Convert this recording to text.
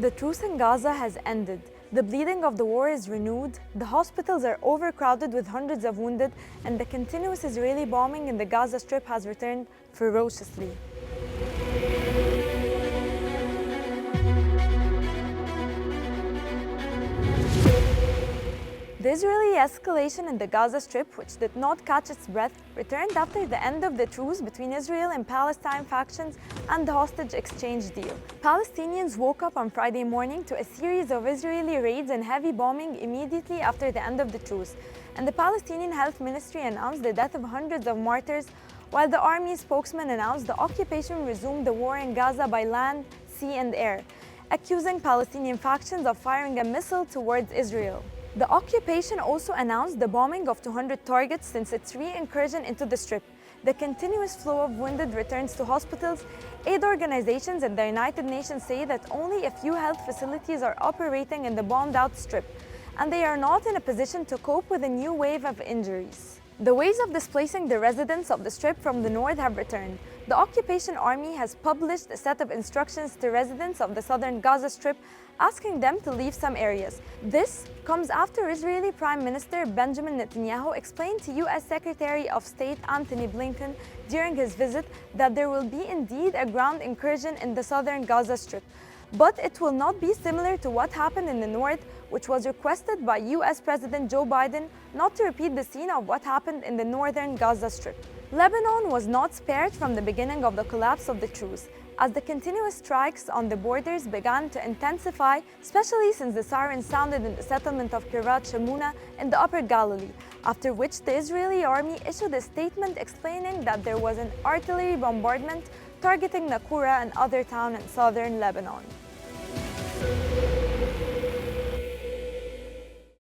The truce in Gaza has ended. The bleeding of the war is renewed, the hospitals are overcrowded with hundreds of wounded, and the continuous Israeli bombing in the Gaza Strip has returned ferociously. The Israeli escalation in the Gaza Strip, which did not catch its breath, returned after the end of the truce between Israel and Palestine factions and the hostage exchange deal. Palestinians woke up on Friday morning to a series of Israeli raids and heavy bombing immediately after the end of the truce, and the Palestinian Health Ministry announced the death of hundreds of martyrs, while the army spokesman announced the occupation resumed the war in Gaza by land, sea, and air, accusing Palestinian factions of firing a missile towards Israel. The occupation also announced the bombing of 200 targets since its re-incursion into the Strip. The continuous flow of wounded returns to hospitals. Aid organizations and the United Nations say that only a few health facilities are operating in the bombed-out Strip, and they are not in a position to cope with a new wave of injuries. The ways of displacing the residents of the Strip from the north have returned. The occupation army has published a set of instructions to residents of the southern Gaza Strip, asking them to leave some areas. This comes after Israeli Prime Minister Benjamin Netanyahu explained to U.S. Secretary of State Antony Blinken during his visit that there will be indeed a ground incursion in the southern Gaza Strip, but it will not be similar to what happened in the north, which was requested by U.S. President Joe Biden not to repeat the scene of what happened in the northern Gaza Strip. Lebanon was not spared from the beginning of the collapse of the truce, as the continuous strikes on the borders began to intensify, especially since the sirens sounded in the settlement of Kiryat Shimona in the Upper Galilee, after which the Israeli army issued a statement explaining that there was an artillery bombardment targeting Nakura and other towns in southern Lebanon.